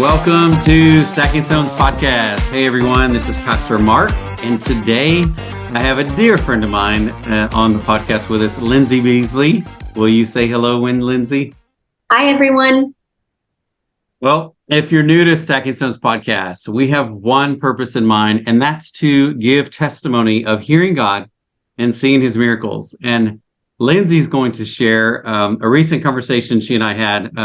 Welcome to Stacking Stones podcast. Hey everyone, this is Pastor Mark, and today I have a dear friend of mine on the podcast with us, Lindsey Beasley. Will you say hello, Lindsey? Hi everyone. Well, if you're new to Stacking Stones podcast, we have one purpose in mind, and that's to give testimony of hearing God and seeing his miracles. And Lindsey's going to share a recent conversation she and I had.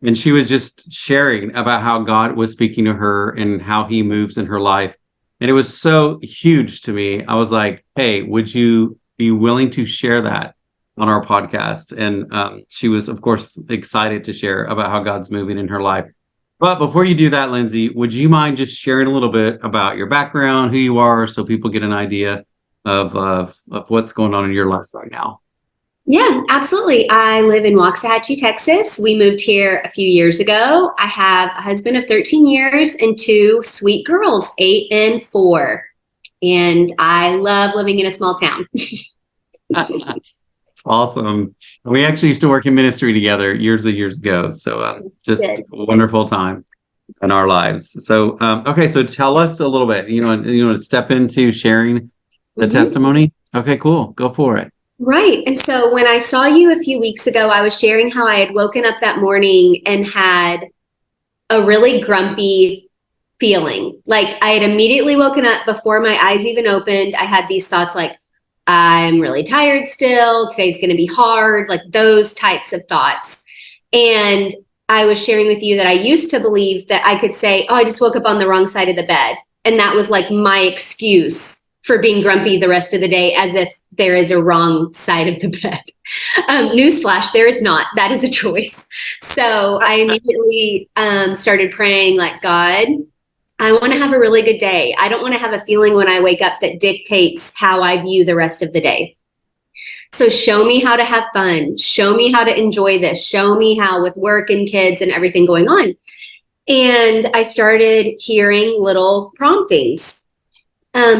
And she was just sharing about how God was speaking to her and how he moves in her life. And it was so huge to me. I was like, hey, would you be willing to share that on our podcast? And she was, of course, excited to share about how God's moving in her life. But before you do that, Lindsey, would you mind just sharing a little bit about your background, who you are, so people get an idea of what's going on in your life right now? Yeah, absolutely. I live in Waxahachie, Texas. We moved here a few years ago. I have a husband of 13 years and two sweet girls, 8 and 4. And I love living in a small town. Awesome. We actually used to work in ministry together years and years ago. So just a wonderful time in our lives. So, okay. So tell us a little bit, step into sharing the testimony. Okay, cool. Go for it. Right. And so when I saw you a few weeks ago, I was sharing how I had woken up that morning and had a really grumpy feeling. Like I had immediately woken up before my eyes even opened. I had these thoughts like, I'm really tired still. Today's going to be hard. Like those types of thoughts. And I was sharing with you that I used to believe that I could say, oh, I just woke up on the wrong side of the bed. And that was like my excuse for being grumpy the rest of the day, as if there is a wrong side of the bed. Newsflash, there is not. That is a choice. So I immediately started praying like, God, I want to have a really good day. I don't want to have a feeling when I wake up that dictates how I view the rest of the day. So show me how to have fun. Show me how to enjoy this. Show me how with work and kids and everything going on. And I started hearing little promptings.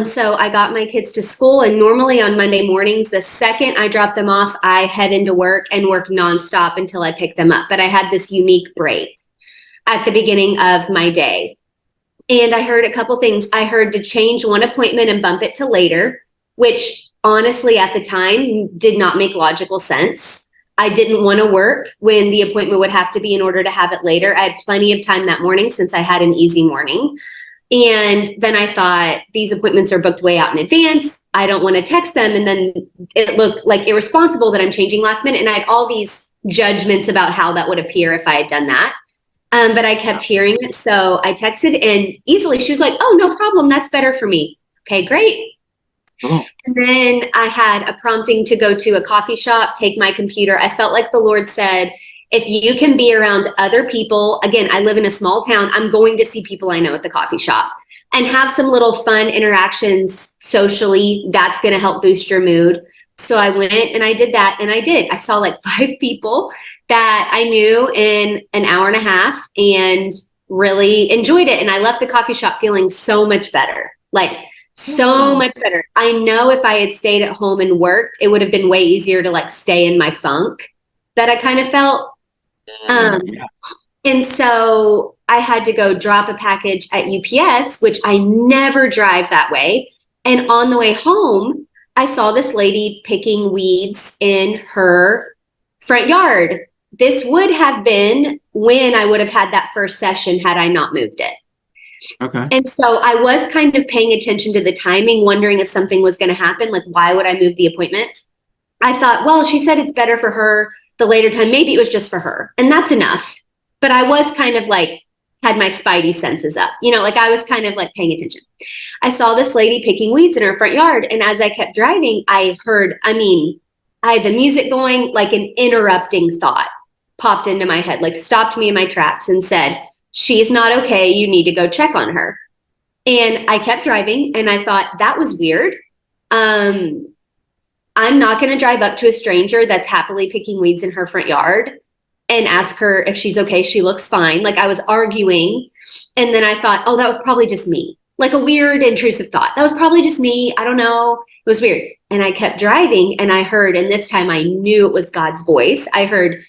So I got my kids to school, and normally on Monday mornings, the second I drop them off, I head into work and work nonstop until I pick them up. But I had this unique break at the beginning of my day. And I heard a couple things. I heard to change one appointment and bump it to later, which honestly at the time did not make logical sense. I didn't want to work when the appointment would have to be in order to have it later. I had plenty of time that morning since I had an easy morning. And then I thought, these appointments are booked way out in advance. I don't want to text them. And then it looked like irresponsible that I'm changing last minute. And I had all these judgments about how that would appear if I had done that. But I kept hearing it. So I texted, and easily she was like, oh, no problem. That's better for me. Okay, great. Oh. And then I had a prompting to go to a coffee shop, take my computer. I felt like the Lord said, if you can be around other people, again, I live in a small town, I'm going to see people I know at the coffee shop and have some little fun interactions socially. That's going to help boost your mood. So I went and I did that, and I did. I saw like 5 people that I knew in an hour and a half and really enjoyed it. And I left the coffee shop feeling so much better, like so much better. I know if I had stayed at home and worked, it would have been way easier to like stay in my funk that I kind of felt. And so I had to go drop a package at UPS, which I never drive that way. And on the way home, I saw this lady picking weeds in her front yard. This would have been when I would have had that first session had I not moved it. Okay. And so I was kind of paying attention to the timing, wondering if something was going to happen. Like, why would I move the appointment? I thought, well, she said it's better for her the later time. Maybe it was just for her. And that's enough. But I was kind of like, had my spidey senses up, like I was kind of like paying attention. I saw this lady picking weeds in her front yard. And as I kept driving, I had the music going, like an interrupting thought popped into my head, like stopped me in my tracks and said, she's not okay. You need to go check on her. And I kept driving, and I thought that was weird. I'm not going to drive up to a stranger that's happily picking weeds in her front yard and ask her if she's okay. She looks fine. Like I was arguing. And then I thought, oh, that was probably just me. Like a weird intrusive thought. That was probably just me. I don't know. It was weird. And I kept driving, and I heard, and this time I knew it was God's voice. I heard,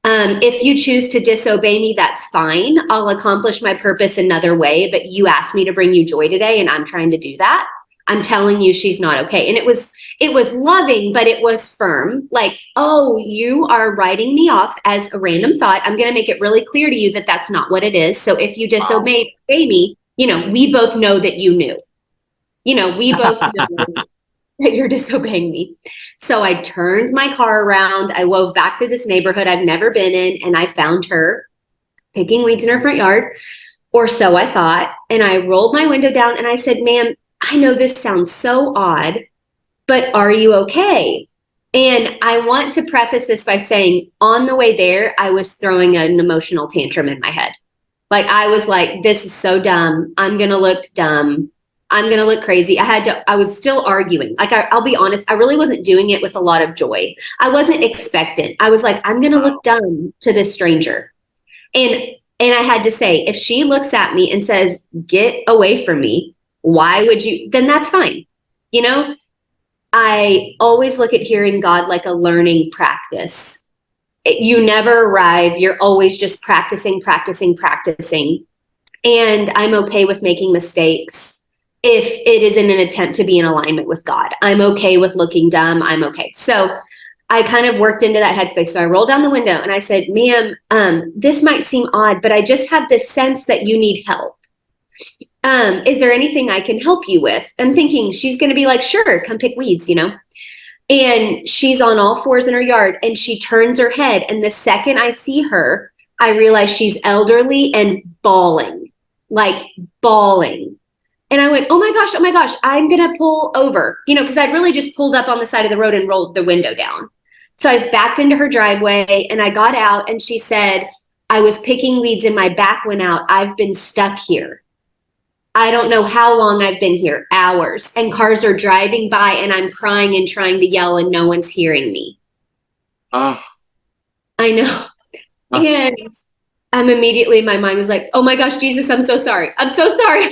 If you choose to disobey me, that's fine. I'll accomplish my purpose another way, but you asked me to bring you joy today, and I'm trying to do that. I'm telling you she's not okay. And it was loving, but it was firm. Like, oh, you are writing me off as a random thought. I'm going to make it really clear to you that that's not what it is. So if you disobey me, we both know that you knew. We both know that you're disobeying me. So I turned my car around. I wove back to this neighborhood I've never been in, and I found her picking weeds in her front yard, or so I thought. And I rolled my window down and I said, ma'am, I know this sounds so odd, but are you okay? And I want to preface this by saying, on the way there, I was throwing an emotional tantrum in my head. Like, I was like, this is so dumb. I'm going to look dumb. I'm going to look crazy. I was still arguing. Like, I'll be honest, I really wasn't doing it with a lot of joy. I wasn't expectant. I was like, I'm going to look dumb to this stranger. And I had to say, if she looks at me and says, get away from me, why would you? Then that's fine. I always look at hearing God like a learning practice. You never arrive. You're always just practicing. And I'm okay with making mistakes if it is in an attempt to be in alignment with God. I'm okay with looking dumb. I'm okay. So I kind of worked into that headspace. So I rolled down the window and I said, ma'am, this might seem odd, but I just have this sense that you need help. Is there anything I can help you with? I'm thinking she's going to be like, sure, come pick weeds, And she's on all fours in her yard, and she turns her head. And the second I see her, I realize she's elderly and bawling. And I went, oh my gosh, I'm going to pull over, because I'd really just pulled up on the side of the road and rolled the window down. So I backed into her driveway and I got out, and she said, I was picking weeds and my back went out. I've been stuck here. I don't know how long I've been here, hours, and cars are driving by and I'm crying and trying to yell and no one's hearing me. Oh. I know. Oh. And I'm immediately, my mind was like, oh my gosh, Jesus, I'm so sorry. I'm so sorry.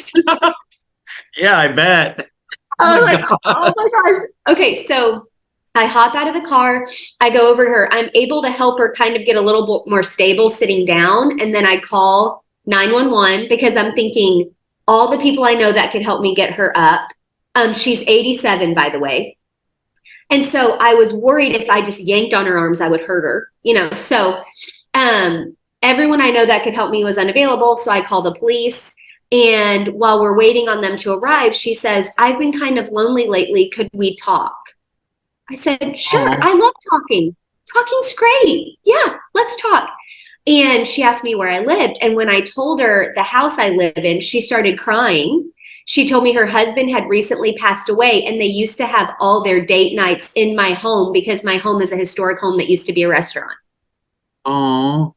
Yeah, I bet. Oh my gosh. Okay, so I hop out of the car. I go over to her. I'm able to help her kind of get a little bit more stable sitting down. And then I call 911 because I'm thinking, all the people I know that could help me get her up. She's 87, by the way. And so I was worried if I just yanked on her arms, I would hurt her, So everyone I know that could help me was unavailable. So I called the police. And while we're waiting on them to arrive, she says, I've been kind of lonely lately. Could we talk? I said, sure. I love talking. Talking's great. Yeah, let's talk. And she asked me where I lived. And when I told her the house I live in, she started crying. She told me her husband had recently passed away and they used to have all their date nights in my home because my home is a historic home that used to be a restaurant. Oh.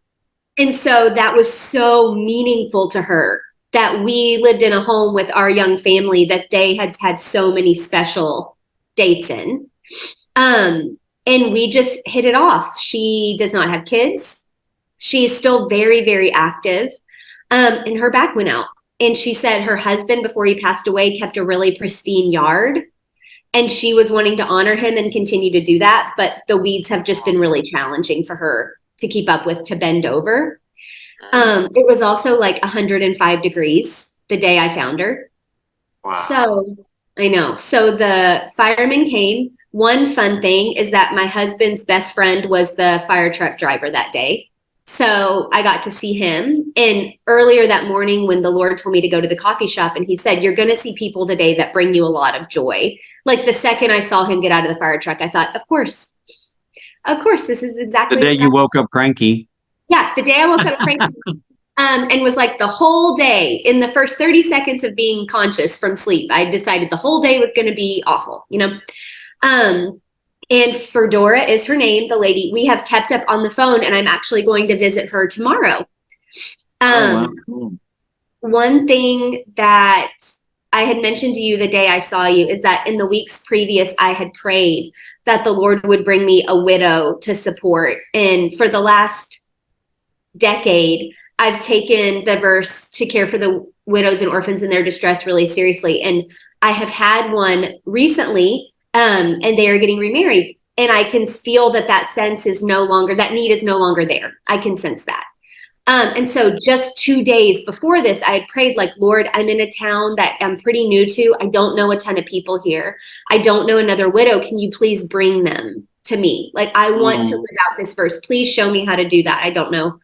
And so that was so meaningful to her that we lived in a home with our young family that they had had so many special dates in. And we just hit it off. She does not have kids. She's still very, very active. And her back went out. And she said her husband, before he passed away, kept a really pristine yard. And she was wanting to honor him and continue to do that. But the weeds have just been really challenging for her to keep up with, to bend over. It was also like 105 degrees the day I found her. Wow. So I know. So the firemen came. One fun thing is that my husband's best friend was the fire truck driver that day. So I got to see him. And earlier that morning when the Lord told me to go to the coffee shop and he said, you're going to see people today that bring you a lot of joy. Like the second I saw him get out of the fire truck, I thought, of course, this is exactly the day you woke up cranky. Yeah, the day I woke up cranky and was like the whole day in the first 30 seconds of being conscious from sleep, I decided the whole day was going to be awful, And Fedora is her name, the lady. We have kept up on the phone, and I'm actually going to visit her tomorrow. Wow. One thing that I had mentioned to you the day I saw you is that in the weeks previous, I had prayed that the Lord would bring me a widow to support. And for the last decade, I've taken the verse to care for the widows and orphans in their distress really seriously. And I have had one recently, and they are getting remarried. And I can feel that sense is no longer, that need is no longer there. I can sense that. And so just 2 days before this, I had prayed like, Lord, I'm in a town that I'm pretty new to. I don't know a ton of people here. I don't know another widow. Can you please bring them to me? Like, I want to live out this verse. Please show me how to do that. I don't know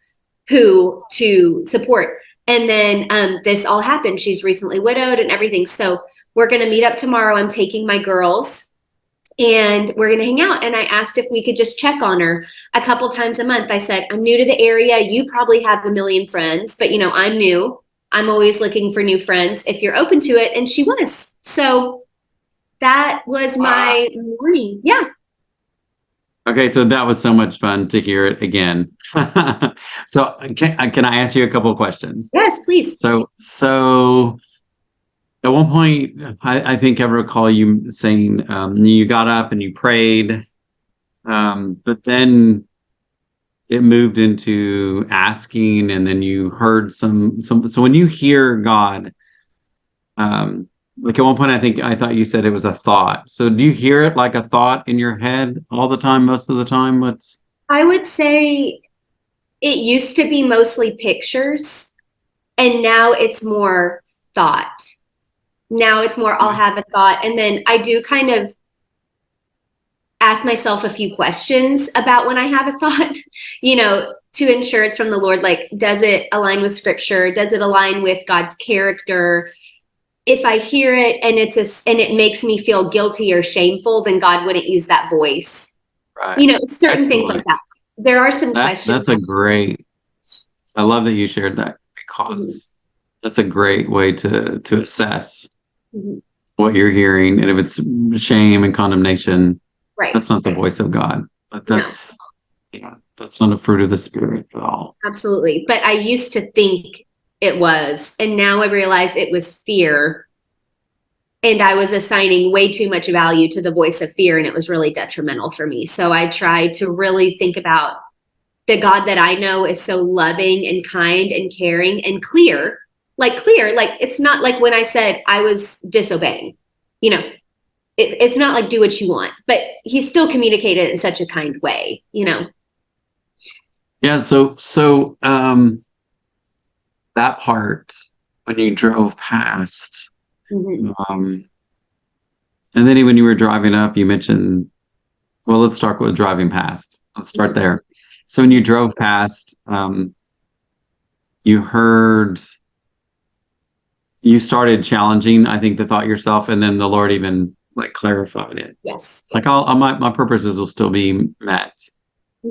who to support. And then this all happened. She's recently widowed and everything. So we're going to meet up tomorrow. I'm taking my girls and we're going to hang out. And I asked if we could just check on her a couple times a month. I said, I'm new to the area. You probably have a million friends, but I'm new. I'm always looking for new friends if you're open to it. And she was. So that was my morning. Yeah. Okay, so that was so much fun to hear it again. So can I ask you a couple of questions? Yes, please. So at one point, I think I recall you saying you got up and you prayed, but then it moved into asking, and then you heard some. So when you hear God, like at one point, I thought you said it was a thought. So do you hear it like a thought in your head all the time, most of the time? I would say it used to be mostly pictures, and now it's more thought. Now it's more, I'll have a thought. And then I do kind of ask myself a few questions about when I have a thought, to ensure it's from the Lord. Like, does it align with scripture? Does it align with God's character? If I hear it and and it makes me feel guilty or shameful, then God wouldn't use that voice. Right. Certain Excellent. things like that. There are some questions. I love that you shared that, because that's a great way to assess what you're hearing. And if it's shame and condemnation, right, that's not the voice of God. But that's not a fruit of the Spirit at all. Absolutely. But I used to think it was, and now I realize it was fear. And I was assigning way too much value to the voice of fear, and it was really detrimental for me. So I try to really think about the God that I know is so loving and kind and caring and clear. Like it's not like when I said I was disobeying, it's not like do what you want, but he still communicated in such a kind way, Yeah. So that part when you drove past, and then when you were driving up, you mentioned, well, let's start with driving past. Let's start there. So when you drove past, you started challenging, I think, the thought yourself, and then the Lord even clarified it. Yes. Like my purposes will still be met,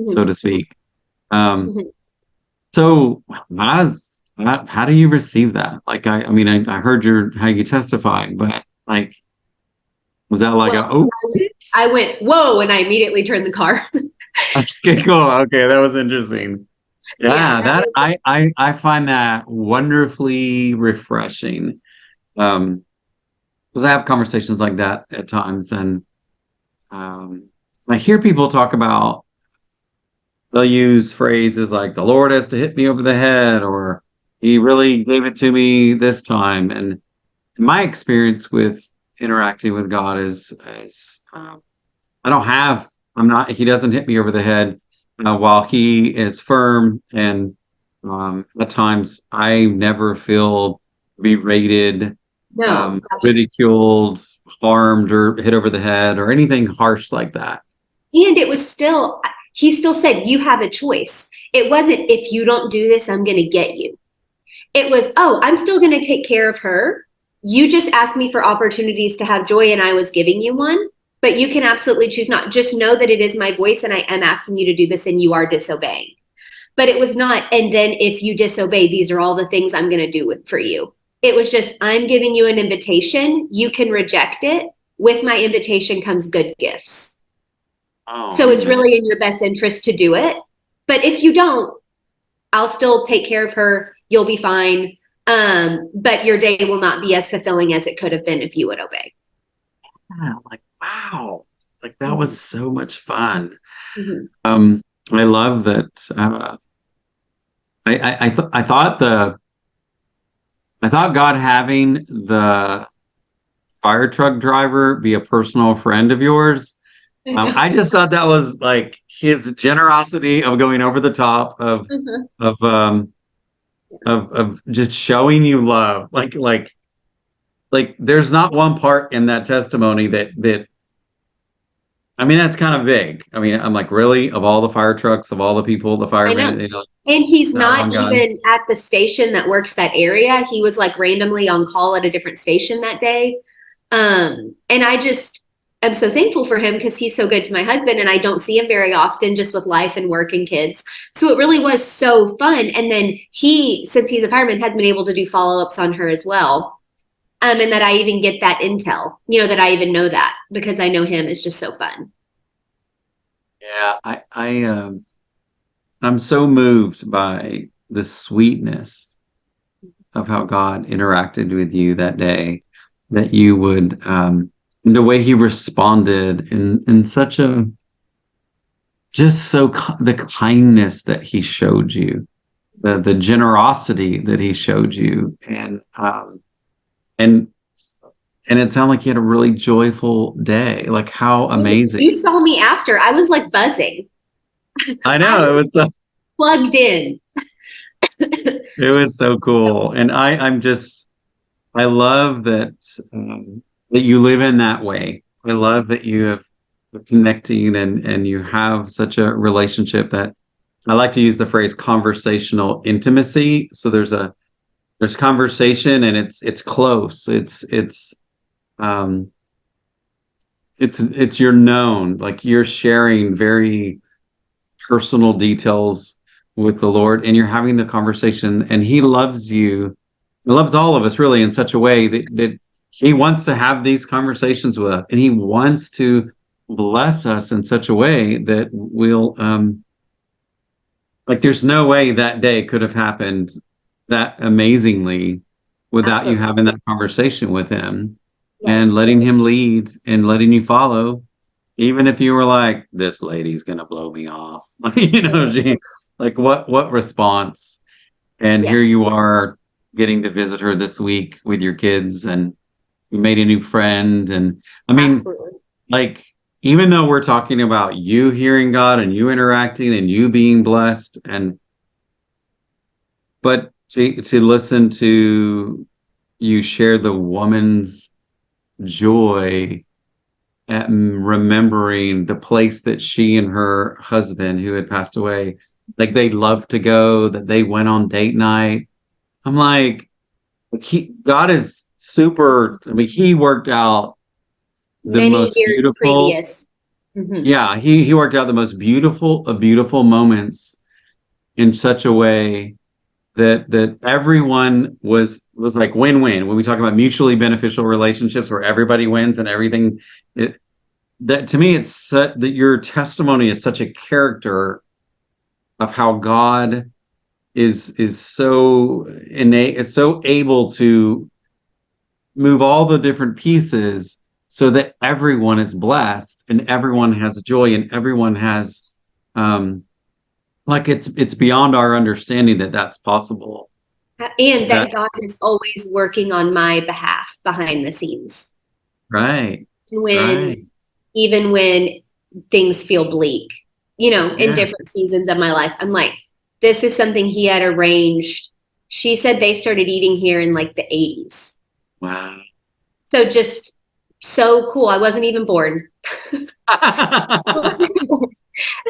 so to speak. So how do you receive that? Like, I heard how you testified, but was that I went, whoa, and I immediately turned the car. Okay, cool. Okay, that was interesting. Yeah, I find that wonderfully refreshing. Because I have conversations like that at times, and I hear people talk about, they'll use phrases like the Lord has to hit me over the head, or he really gave it to me this time. And my experience with interacting with God is he doesn't hit me over the head while he is firm. And at times I never feel berated, ridiculed, harmed, or hit over the head, or anything harsh like that. And it was he still said, you have a choice. It wasn't, if you don't do this, I'm going to get you. It was, I'm still going to take care of her. You just asked me for opportunities to have joy, and I was giving you one. But you can absolutely choose not. Just know that it is my voice, and I am asking you to do this, and you are disobeying. But it was not, and then if you disobey, these are all the things I'm going to do for you. It was just, I'm giving you an invitation. You can reject it. With my invitation comes good gifts. So it's really in your best interest to do it. But if you don't, I'll still take care of her. You'll be fine. But your day will not be as fulfilling as it could have been if you would obey. Yeah, wow. That was so much fun. I love that. I thought God having the fire truck driver be a personal friend of yours I just thought that was like his generosity of going over the top of of just showing you love. Like there's not one part in that testimony that I mean, that's kind of big. I mean, I'm like, really? Of all the fire trucks, of all the people, the I know. firemen, you know, And he's not not one guy. even at the station that works that area. He was like randomly on call at a different station that day. And I just am so thankful for him because he's so good to my husband and I don't see him very often just with life and work and kids. So it really was so fun. And then he, since he's a fireman, has been able to do follow-ups on her as well. And that I even get that intel, that I even know that because I know him is just so fun. Yeah, I'm so moved by the sweetness of how God interacted with you that day, that you would the way he responded in such a just so the kindness that he showed you, the generosity that he showed you, and and it sounded like you had a really joyful day. Like how amazing. You saw me after. I was like buzzing. I I know was it was plugged in. it was so So cool, and I love that that you live in that way. I love that you have connecting and you have such a relationship that I like to use the phrase conversational intimacy. So there's conversation and it's close. Um it's you're known, like you're sharing very personal details with the Lord and you're having the conversation and he loves you, loves all of us really in such a way that he wants to have these conversations with us and he wants to bless us in such a way that we'll like there's no way that day could have happened that amazingly without you absolutely. having that conversation with him Right. and letting him lead and letting you follow, even if you were like, this lady's gonna blow me off. She, like what response? And here Yes. you are getting to visit her this week with your kids and you made a new friend. And I mean, Absolutely. like, even though we're talking about you hearing God and you interacting and you being blessed, and but to listen to you share the woman's joy at remembering the place that she and her husband who had passed away, like they loved to go, that they went on date night. I'm like, God is super. I mean, he worked out the Many most years beautiful. previous. Hmm. Yeah, he worked out the most beautiful of beautiful moments in such a way that everyone was like win-win. When we talk about mutually beneficial relationships where everybody wins and everything, that to me it's that your testimony is such a character of how God is so innate, is so able to move all the different pieces so that everyone is blessed and everyone Yes. has joy and everyone has um like it's beyond our understanding that that's possible. So And that that God is always working on my behalf behind the scenes. right, When, right, even when things feel bleak, in yeah, different seasons of my life, I'm like, this is something he had arranged. She said they started eating here in like the 80s. wow. So just so cool. I wasn't even born.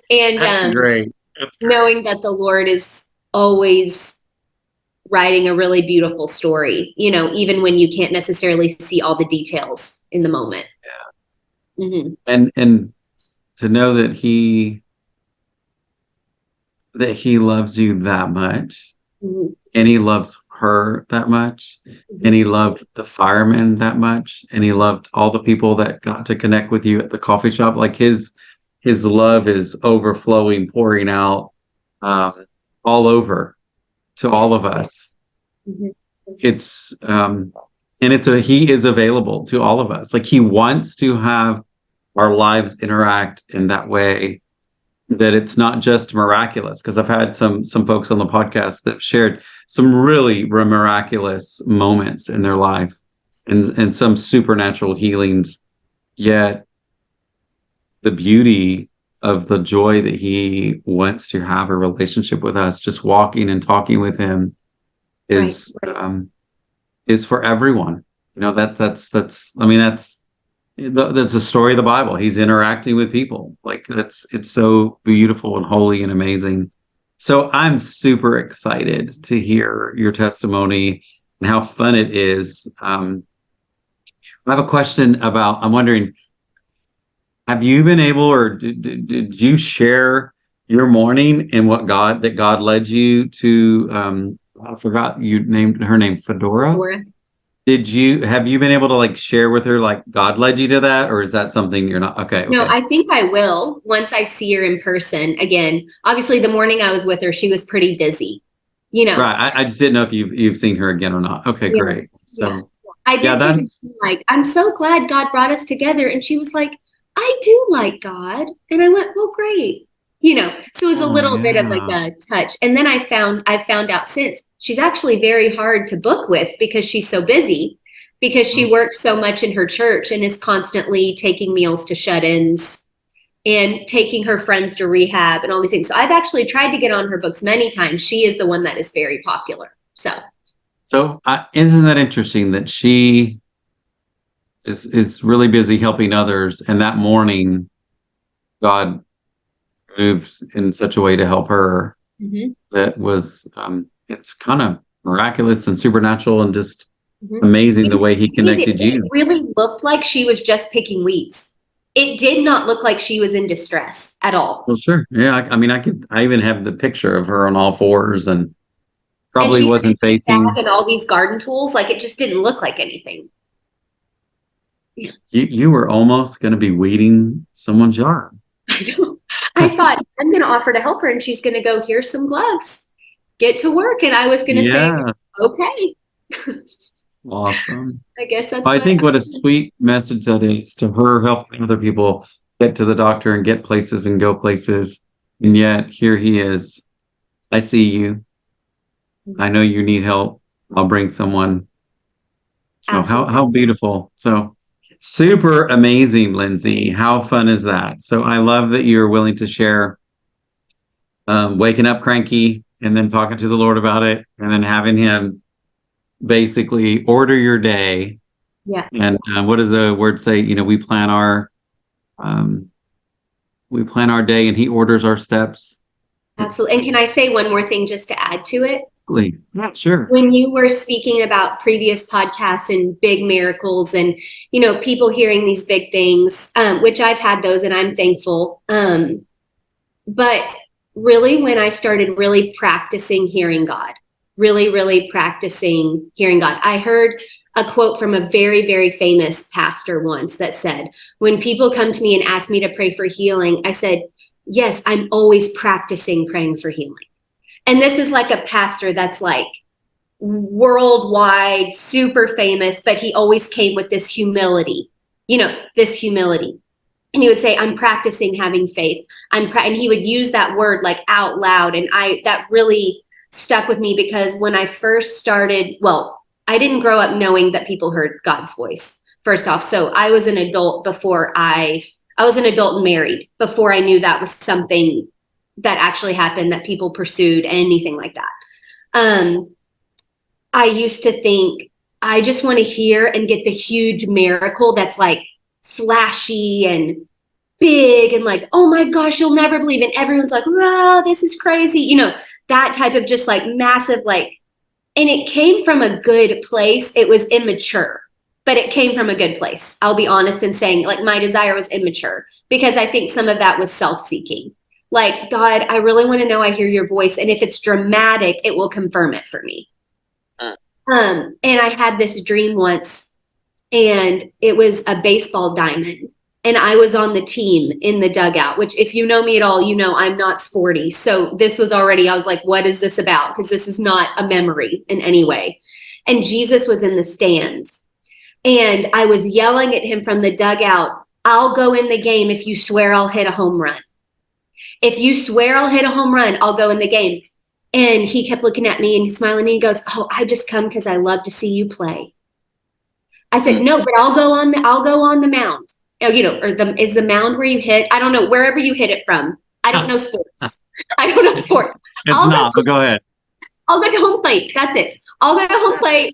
And That's great. That's great. knowing that the Lord is always writing a really beautiful story, even when you can't necessarily see all the details in the moment. Hmm. And to know that he loves you that much Hmm. and he loves her that much and Hmm. he loved the firemen that much and he loved all the people that got to connect with you at the coffee shop, like his love is overflowing, pouring out um, all over to all of Yes. us. Hmm. It's and it's a he is available to all of us, like he wants to have our lives interact in that way, that it's not just miraculous, because I've had some folks on the podcast that shared some really miraculous moments in their life and some supernatural healings, yet the beauty of the joy that he wants to have a relationship with us, just walking and talking with him Right. is for everyone. You know, I mean, that's a story of the Bible. He's interacting with people. Like it's so beautiful and holy and amazing. So I'm super excited to hear your testimony and how fun it is. I have a question about, I'm wondering, have you been able, or did you share your morning and that God led you to, I forgot you named her name, Fedora? Laura. Have you been able to like share with her, like God led you to that, or is that something you're not? Okay. No, Okay. I think I will once I see her in person again. Obviously, the morning I was with her, she was pretty busy, you know. Right. I just didn't know if you've seen her again or not. Okay, Yeah. great. Yeah. So I yeah, did say that's something like, I'm so glad God brought us together. And she was like, I do like God. And I went, well, great. You know, so it was a oh little bit of like yeah. a touch. And then I found out since she's actually very hard to book with because she's so busy, because she works so much in her church and is constantly taking meals to shut-ins and taking her friends to rehab and all these things. So I've actually tried to get on her books many times. She is the one that is very popular. So isn't that interesting that she is really busy helping others, and that morning God moved in such a way to help her Mhm. that was it's kind of miraculous and supernatural and just Mhm. amazing the way he It connected you. really looked like she was just picking weeds. It did not look like she was in distress at all. Well, sure. Yeah. I mean, I even have the picture of her on all fours and And probably she had a wasn't big bag facing. and all these garden tools. Like it just didn't look like anything. Yeah. You were almost going to be weeding someone's yard. I know. I thought I'm going to offer to help her and she's going to go, here's some gloves, get to work. And I was going to say, Yeah. okay, Awesome. I guess that's I what think what a happened. sweet message that is to her helping other people get to the doctor and get places and go places. And yet here he is. I see you. I know you need help. I'll bring someone. So how Absolutely. beautiful. So super amazing, Lindsay. How fun is that? So I love that you're willing to share waking up cranky and then talking to the Lord about it and then having him basically order your day. Yeah, And what does the word say? You know, um, we plan our day and he orders our steps. absolutely. And can I say one more thing just to add to it? Yeah, sure. When you were speaking about previous podcasts and big miracles and people hearing these big things, which I've had those and I'm thankful, but really when I started really practicing hearing God, really practicing hearing God, I heard a quote from a very, very famous pastor once that said, when people come to me and ask me to pray for healing, I said, yes, I'm always practicing praying for healing. And this is like a pastor that's like worldwide, super famous, but he always came with this humility, this humility. And he would say, I'm practicing having faith. And he would use that word like out loud. And that really stuck with me because when I first started, well, I didn't grow up knowing that people heard God's voice, first off. So I was an adult I was an adult and married before I knew that was something that actually happened, that people pursued, anything like that. I used to think I just want to hear and get the huge miracle that's like flashy and big and like, oh my gosh, you'll never believe it. And everyone's like, wow, this is crazy. That type of just like massive, like, and it came from a good place. It was immature, but it came from a good place. I'll be honest in saying like my desire was immature because I think some of that was self-seeking. Like, God, I really want to know I hear your voice. And if it's dramatic, it will confirm it for me. And I had this dream once, and it was a baseball diamond. And I was on the team in the dugout, which if you know me at all, I'm not sporty. So this was already, I was like, what is this about? Because this is not a memory in any way. And Jesus was in the stands. And I was yelling at him from the dugout, I'll go in the game if you swear I'll hit a home run. If you swear I'll hit a home run, I'll go in the game. And he kept looking at me and he's smiling and he goes, oh, I just come because I love to see you play. I said, no, but I'll go on the mound. or is the mound where you hit? I don't know, wherever you hit it from. I don't know sports. I don't know sports. It's not, but go ahead. I'll go to home plate. That's it. I'll go to home plate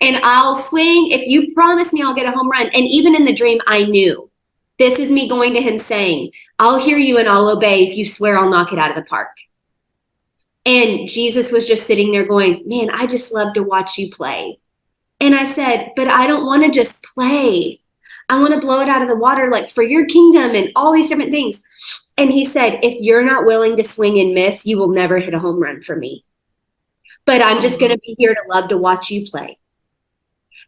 and I'll swing. If you promise me I'll get a home run. And even in the dream, I knew this is me going to him saying, I'll hear you and I'll obey if you swear I'll knock it out of the park. And Jesus was just sitting there going, man, I just love to watch you play. And I said, but I don't want to just play. I want to blow it out of the water, like for your kingdom and all these different things. And he said, if you're not willing to swing and miss, you will never hit a home run for me. But I'm just going to be here to love to watch you play.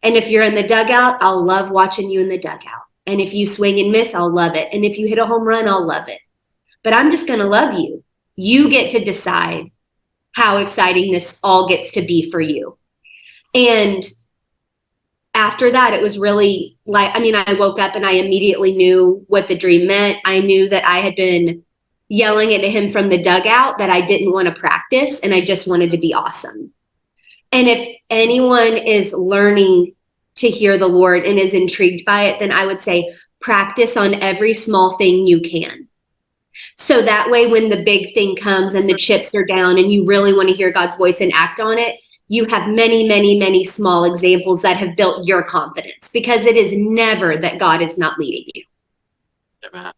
And if you're in the dugout, I'll love watching you in the dugout. And if you swing and miss, I'll love it. And if you hit a home run, I'll love it. But I'm just going to love you. You get to decide how exciting this all gets to be for you. And after that, it was really like, I woke up and I immediately knew what the dream meant. I knew that I had been yelling at him from the dugout that I didn't want to practice and I just wanted to be awesome. And if anyone is learning to hear the Lord and is intrigued by it, then I would say practice on every small thing you can. So that way, when the big thing comes and the chips are down and you really want to hear God's voice and act on it, you have many, many, many small examples that have built your confidence, because it is never that God is not leading you. Amen.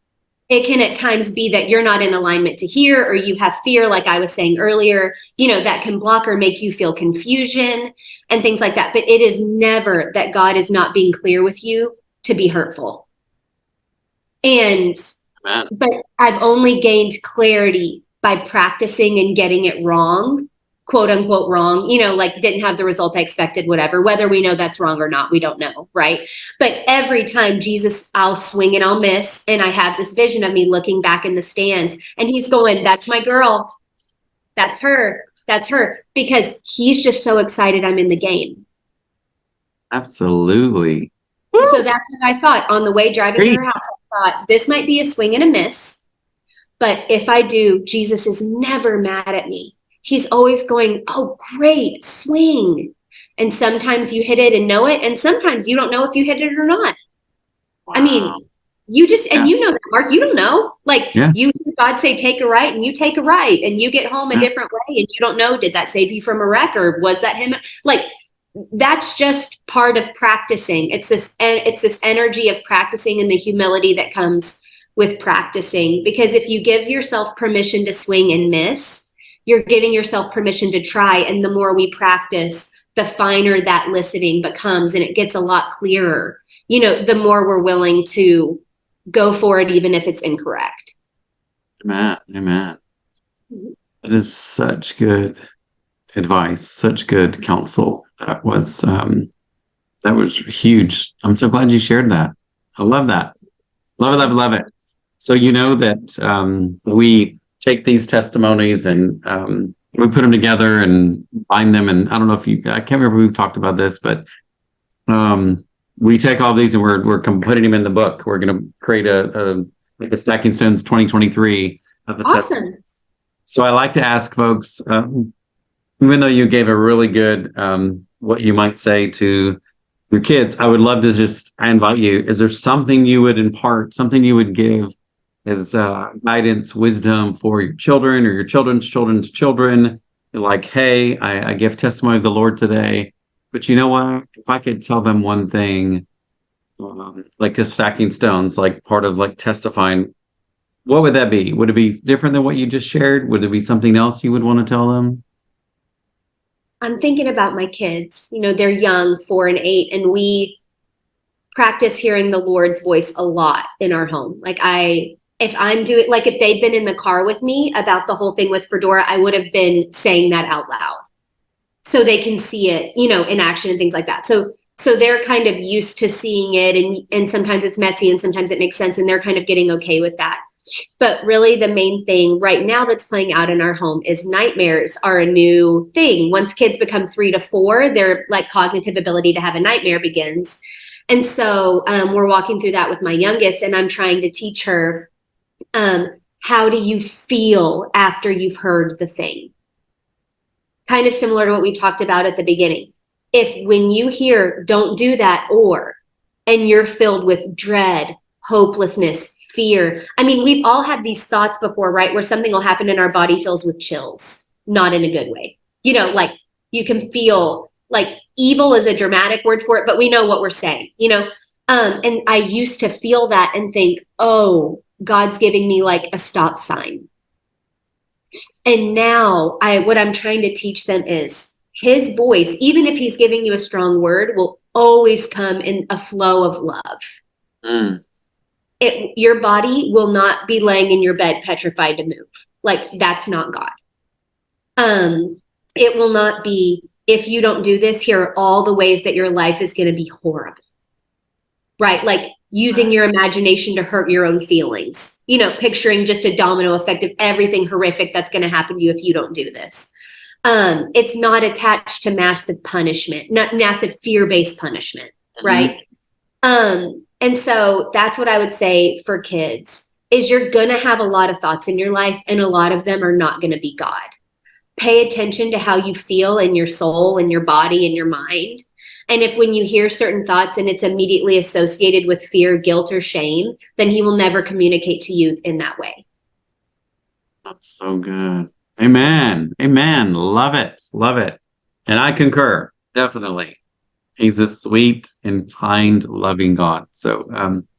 It can at times be that you're not in alignment to hear, or you have fear, like I was saying earlier, that can block or make you feel confusion and things like that. But it is never that God is not being clear with you to be hurtful. And, Amen. But I've only gained clarity by practicing and getting it wrong, quote unquote wrong, like didn't have the result I expected, whatever, whether we know that's wrong or not, we don't know. Right. But every time Jesus, I'll swing and I'll miss. And I have this vision of me looking back in the stands and he's going, that's my girl. That's her. That's her. Because he's just so excited I'm in the game. Absolutely. So that's what I thought on the way driving to her house. I thought this might be a swing and a miss. But if I do, Jesus is never mad at me. He's always going, oh, great, swing. And sometimes you hit it and know it. And sometimes you don't know if you hit it or not. Wow. You just, and you know that, Mark, you don't know. Like you hear God say, take a right, and you take a right, and you get home a different way. And you don't know, did that save you from a wreck, or was that him? Like, that's just part of practicing. It's this energy of practicing and the humility that comes with practicing. Because if you give yourself permission to swing and miss, you're giving yourself permission to try. And the more we practice, the finer that listening becomes, and it gets a lot clearer. The more we're willing to go for it, even if it's incorrect. Amen. Amen. That is such good advice, such good counsel. That was huge. I'm so glad you shared that. I love that. Love it. So that we take these testimonies and we put them together and bind them. And I don't know if I can't remember if we've talked about this, but we take all these and we're putting them in the book. We're going to create a Stacking Stones 2023 of the testimonies. So I like to ask folks, even though you gave a really good, what you might say to your kids, I would love to I invite you, is there something you would impart, something you would give as guidance, wisdom for your children or your children's children's children? You're like, hey, I give testimony of the Lord today, but you know what? If I could tell them one thing, like a Stacking Stones, like part of like testifying, what would that be? Would it be different than what you just shared? Would it be something else you would want to tell them? I'm thinking about my kids. They're young, 4 and 8, and we practice hearing the Lord's voice a lot in our home. If they'd been in the car with me about the whole thing with Fedora, I would have been saying that out loud so they can see it, in action and things like that. So they're kind of used to seeing it, and sometimes it's messy and sometimes it makes sense, and they're kind of getting okay with that. But really the main thing right now that's playing out in our home is nightmares are a new thing. Once kids become 3 to 4, their like cognitive ability to have a nightmare begins. And so we're walking through that with my youngest, and I'm trying to teach her, how do you feel after you've heard the thing? Kind of similar to what we talked about at the beginning. If when you hear, don't do that, or and you're filled with dread, hopelessness, fear. I mean, we've all had these thoughts before, right? Where something will happen and our body fills with chills, not in a good way. Like you can feel like evil is a dramatic word for it, but we know what we're saying, and I used to feel that and think, oh, God's giving me like a stop sign. And now what I'm trying to teach them is his voice, even if he's giving you a strong word, will always come in a flow of love. Mm. Your body will not be laying in your bed petrified to move. Like that's not God. It will not be, if you don't do this, here are all the ways that your life is going to be horrible. Right? Like using your imagination to hurt your own feelings, picturing just a domino effect of everything horrific that's going to happen to you if you don't do this. It's not attached to massive punishment, not massive fear-based punishment, right? And so that's what I would say for kids is you're going to have a lot of thoughts in your life, and a lot of them are not going to be God. Pay attention to how you feel in your soul and your body and your mind. And if when you hear certain thoughts and it's immediately associated with fear, guilt, or shame, then he will never communicate to you in that way. That's so good. Amen. Amen. Love it. Love it. And I concur. Definitely. He's a sweet and kind, loving God. So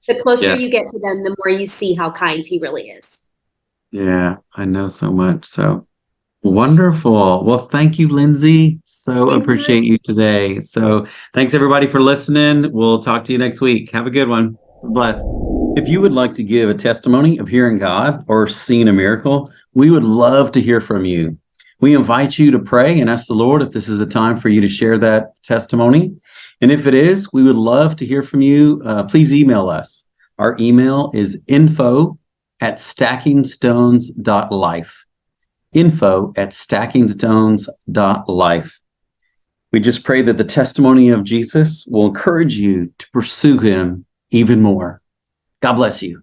the closer yes. you get to them, the more you see how kind he really is. Yeah, I know so much. So wonderful. Well, thank you, Lindsey. So appreciate you today. So thanks everybody for listening. We'll talk to you next week. Have a good one. Bless. If you would like to give a testimony of hearing God or seeing a miracle, we would love to hear from you. We invite you to pray and ask the Lord if this is a time for you to share that testimony. And if it is, we would love to hear from you. Please email us. Our email is info@stackingstones.life. info@stackingstones.life. We just pray that the testimony of Jesus will encourage you to pursue him even more. God bless you.